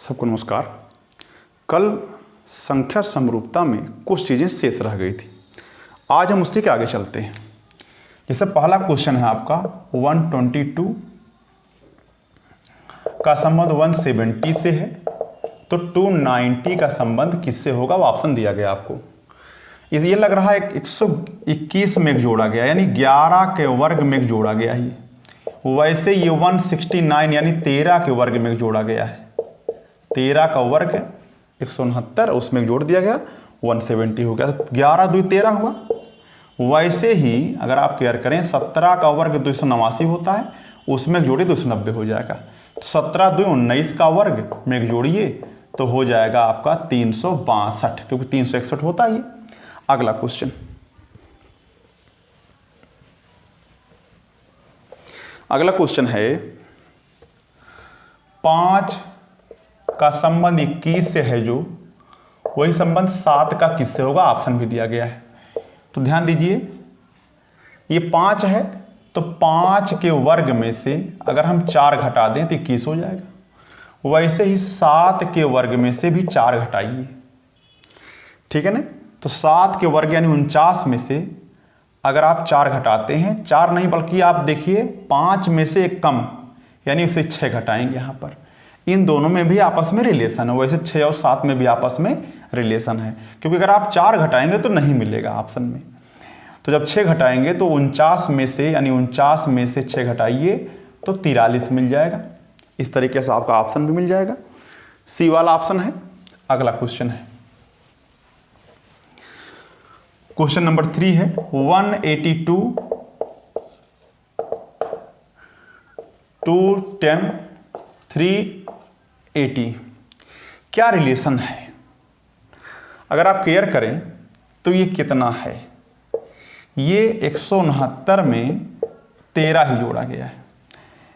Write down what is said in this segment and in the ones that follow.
सबको नमस्कार। कल संख्या समरूपता में कुछ चीज़ें शेष रह गई थी। आज हम उससे के आगे चलते हैं। जैसे पहला क्वेश्चन है आपका 122 का संबंध 170 से है, तो 290 का संबंध किससे होगा वो ऑप्शन दिया गया आपको। ये लग रहा है 121 में जोड़ा गया, यानी 11 के वर्ग में जोड़ा गया ही। वैसे ये 169 यानी 13 के वर्ग में जोड़ा गया है। 13 का वर्ग 169 उसमें जोड़ दिया गया, 170 हो गया, तो 11 2 13 हुआ। वैसे ही अगर आप केयर करें 17 का वर्ग 289 होता है, उसमें जोड़िए 290 हो जाएगा। तो 17 2 19 का वर्ग में जोड़िए तो हो जाएगा आपका 362, क्योंकि 361 होता ही। अगला क्वेश्चन, अगला क्वेश्चन है 5 का संबंध 21 से है, जो वही संबंध 7 का किससे होगा, ऑप्शन भी दिया गया है। तो ध्यान दीजिए, ये 5 है तो 5 के वर्ग में से अगर हम 4 घटा दें तो 21 हो जाएगा। वैसे ही 7 के वर्ग में से भी 4 घटाइए, ठीक है ना। तो 7 के वर्ग यानी 49 में से अगर आप 4 घटाते हैं, 4 नहीं बल्कि आप देखिए 5 में से एक कम यानी उसे 6 घटाएंगे। यहाँ पर इन दोनों में भी आपस में रिलेशन है। वैसे 6 और 7 में भी आपस में रिलेशन है, क्योंकि अगर आप 4 घटाएंगे तो नहीं मिलेगा ऑप्शन में। तो जब 6 घटाएंगे तो 49 में से यानी 49 में से 6 घटाइए तो 43 मिल जाएगा। इस तरीके से आपका ऑप्शन भी मिल जाएगा। सी वाला ऑप्शन है। अगला क्वेश्चन है क्वेश्चन नंबर 3 है 182 210 380 क्या रिलेशन है। अगर आप केयर करें तो ये कितना है, ये 169 में 13 ही जोड़ा गया है,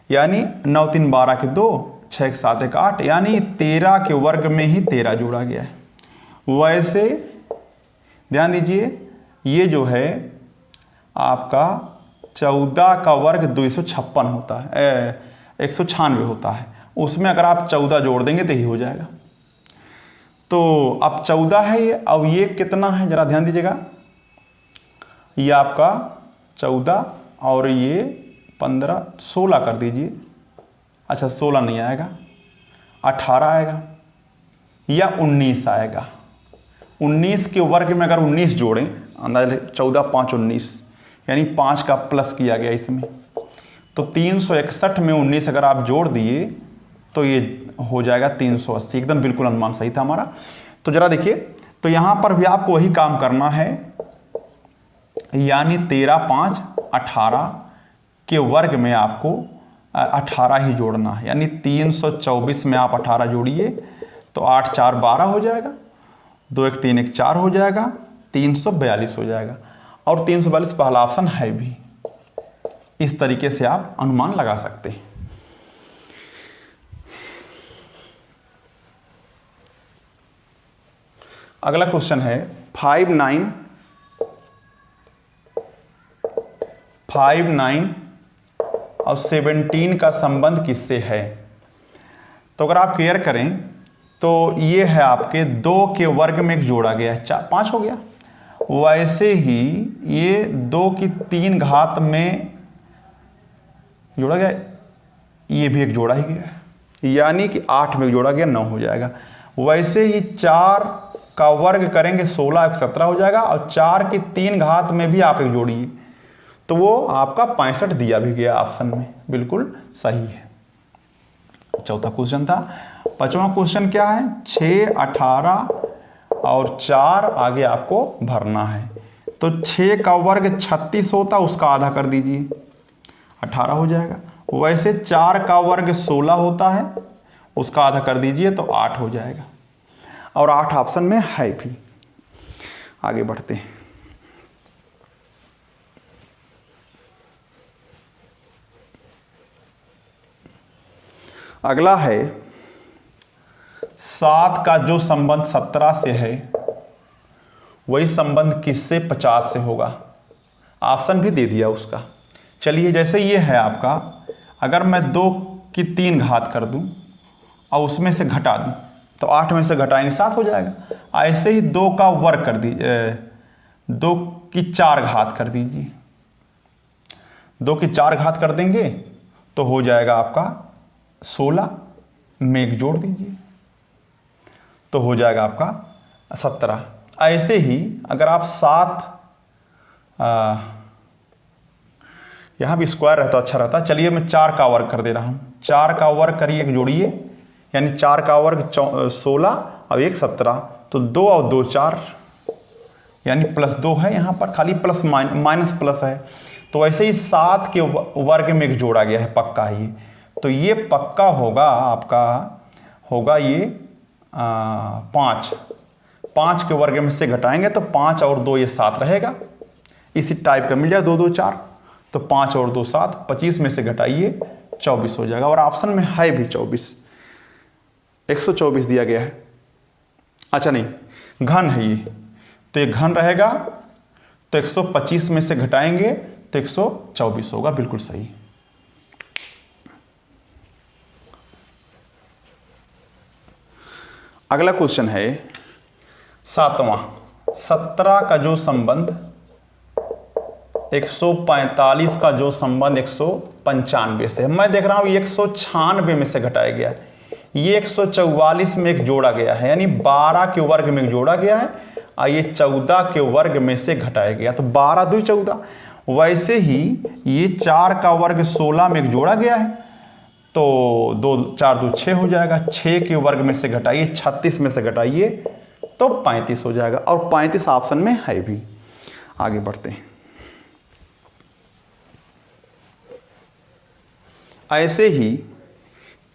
यानी 9 3 12 के 2 6 1 7 1 8, यानी 13 के वर्ग में ही 13 जोड़ा गया है। वैसे ध्यान दीजिए, ये जो है आपका 14 का वर्ग 256 होता है, 196 होता है। उसमें अगर आप 14 जोड़ देंगे तो ही हो जाएगा। तो अब 14 है ये, अब ये कितना है जरा ध्यान दीजिएगा। ये आपका 14 और ये 15 16 कर दीजिए। अच्छा 16 नहीं आएगा, 18 आएगा या 19 आएगा। 19 के वर्ग में अगर 19 जोड़ें, अंदाजा 14 5 19, यानी 5 का प्लस किया गया इसमें, तो 361 में 19 अगर आप जोड़ दिए तो ये हो जाएगा 380। एकदम बिल्कुल अनुमान सही था हमारा। तो जरा देखिए, तो यहां पर भी आपको वही काम करना है, यानी 13 5 18 के वर्ग में आपको 18 ही जोड़ना है, यानी 324 में आप 18 जोड़िए तो 8 4 12 हो जाएगा, 2 1 3 1 4 हो जाएगा, 342 हो जाएगा। और 342 पहला ऑप्शन है भी। इस तरीके से आप अनुमान लगा सकते हैं। अगला क्वेश्चन है 59 और 17 का संबंध किससे है। तो अगर आप क्लियर करें तो ये है आपके 2 के वर्ग में एक जोड़ा गया है, 5 हो गया। वैसे ही ये 2 की 3 घात में जोड़ा गया, ये भी एक जोड़ा ही गया, यानी कि 8 में जोड़ा गया, 9 हो जाएगा। वैसे ही 4 का वर्ग करेंगे 16 1 17 हो जाएगा, और 4 की 3 घात में भी आप एक जोड़िए तो वो आपका 65 दिया भी गया ऑप्शन में, बिल्कुल सही है। चौथा क्वेश्चन था। पांचवा क्वेश्चन क्या है, 6 18 और 4 आगे आपको भरना है। तो 6 का वर्ग 36 होता, उसका आधा कर दीजिए, 18 हो जाएगा। वैसे 4 का वर्ग 16 होता है, उसका आधा कर दीजिए तो 8 हो जाएगा। और 8 ऑप्शन में है भी। आगे बढ़ते हैं। अगला है 7 का जो संबंध 17 से है, वही संबंध किससे 50 से होगा। ऑप्शन भी दे दिया उसका। चलिए, जैसे ये है आपका, अगर मैं 2 की 3 घात कर दूं और उसमें से घटा दूँ तो 8 में से घटाएंगे 7 हो जाएगा। ऐसे ही 2 का वर्ग कर दीजिए, 2 की 4 घात कर दीजिए, 2 की 4 घात कर देंगे तो हो जाएगा आपका 16 में एक जोड़ दीजिए तो हो जाएगा आपका 17। ऐसे ही अगर आप 7 यहाँ भी स्क्वायर रहता अच्छा रहता। चलिए मैं 4 का वर्ग कर दे रहा हूँ। 4 का वर्ग करिए, एक जोड़िए, यानी 4 का वर्ग 16 और एक 17, तो 2 और 2 4, यानी +2 है यहाँ पर, खाली प्लस माइनस प्लस है। तो ऐसे ही 7 के वर्ग में एक जोड़ा गया है, पक्का ही। तो ये पक्का होगा आपका, होगा ये 5 के वर्ग में से घटाएंगे तो 5 और 2 ये 7 रहेगा। इसी टाइप का मिल जाए 2 2 4, तो 5 और 2 7, 25 में से घटाइए 24 हो जाएगा। और ऑप्शन में है भी 24, 124 दिया गया है। अच्छा नहीं, घन है ये, तो ये घन रहेगा तो 125 में से घटाएंगे तो 124 होगा, बिल्कुल सही। अगला क्वेश्चन है 7वां। 17 का जो संबंध 145 का जो संबंध 195 से है। मैं देख रहा हूं ये 196 में से घटाया गया है, ये 144 में एक जोड़ा गया है, यानी 12 के वर्ग में एक जोड़ा गया है और ये 14 के वर्ग में से घटाया गया, तो 12 2 14। वैसे ही ये 4 का वर्ग 16 में एक जोड़ा गया है, तो 2 4 2 6 हो जाएगा। 6 के वर्ग में से घटाइए, 36 में से घटाइए तो 35 हो जाएगा, और 35 ऑप्शन में है भी। आगे बढ़ते हैं। ऐसे ही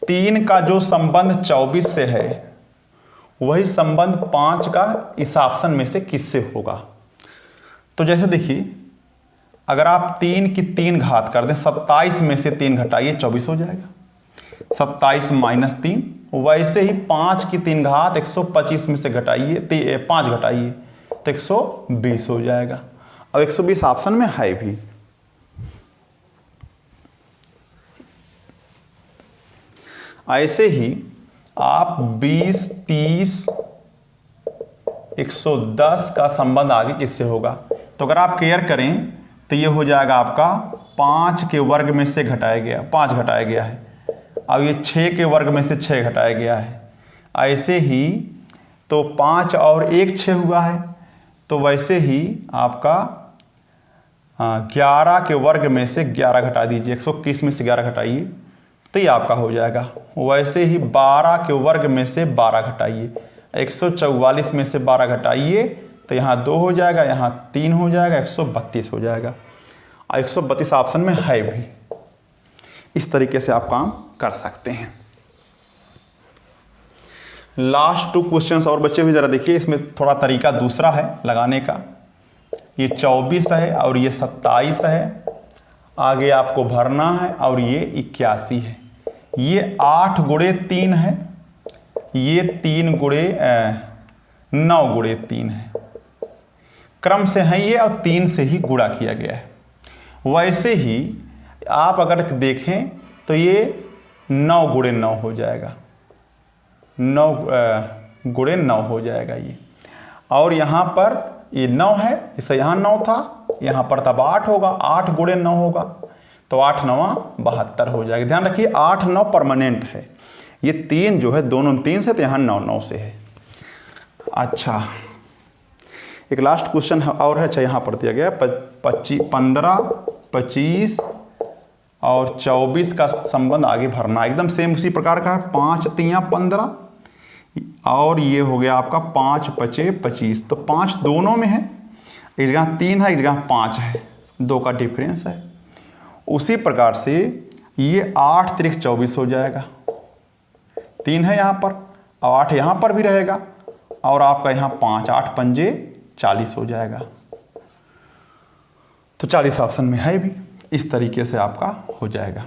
3 का जो संबंध 24 से है, वही संबंध 5 का इस ऑप्शन में से किससे होगा? तो जैसे देखिए, अगर आप 3 की 3 घात कर दें, 27 में से 3 घटाइए 24 हो जाएगा, 27 माइनस 3। वैसे ही 5 की 3 घात 125 में से घटाइए 5 घटाइए तो 120 हो जाएगा। अब 120 ऑप्शन में है भी। ऐसे ही आप 20 30 110 का संबंध आगे किससे होगा? तो अगर आप केयर करें तो ये हो जाएगा आपका 5 के वर्ग में से घटाया गया, 5 घटाया गया है, अब ये 6 के वर्ग में से 6 घटाया गया है। ऐसे ही तो 5 और 1 6 हुआ है, तो वैसे ही आपका 11 के वर्ग में से 11 घटा दीजिए, 121 में से 11 घटाइए तो ये आपका हो जाएगा। वैसे ही 12 के वर्ग में से 12 घटाइए, 144 में से 12 घटाइए तो यहाँ 2 हो जाएगा, यहाँ 3 हो जाएगा, 132 हो जाएगा। 132 ऑप्शन में है भी। इस तरीके से आप काम कर सकते हैं। लास्ट 2 क्वेश्चंस और बच्चे भी जरा देखिए, इसमें थोड़ा तरीका दूसरा है लगाने का। ये 24 है और ये 27 है, आगे आपको भरना है, और ये 81 है। ये 8 गुणे 3 है, ये 3 गुणे 9 गुणे 3 है, क्रम से है ये, और 3 से ही गुणा किया गया है। वैसे ही आप अगर देखें तो ये 9 गुणे 9 हो जाएगा, 9 गुणे 9 हो जाएगा ये। और यहाँ पर ये 9 है, इसे यहाँ 9 था, यहाँ पर तब 8 होगा, 8 गुणे 9 होगा, तो 8 9 72 हो जाएगा। ध्यान रखिए 8 9 परमानेंट है, ये 3 जो है दोनों 3 से, तो यहाँ 9 9 से है। अच्छा, एक लास्ट क्वेश्चन और है। अच्छा, यहाँ पर दिया गया 15 25 और 24 का संबंध आगे भरना, एकदम सेम उसी प्रकार का है। 5 3 15 और ये हो गया आपका 5 5 25, तो 5 दोनों में है, एक जगह 3 है, एक जगह 5 है, 2 का डिफरेंस है। उसी प्रकार से ये 8 3 24 हो जाएगा, 3 है यहाँ पर, और 8 यहाँ पर भी रहेगा, और आपका यहाँ 5 8 5 40 हो जाएगा। तो 40 ऑप्शन में है भी। इस तरीके से आपका हो जाएगा।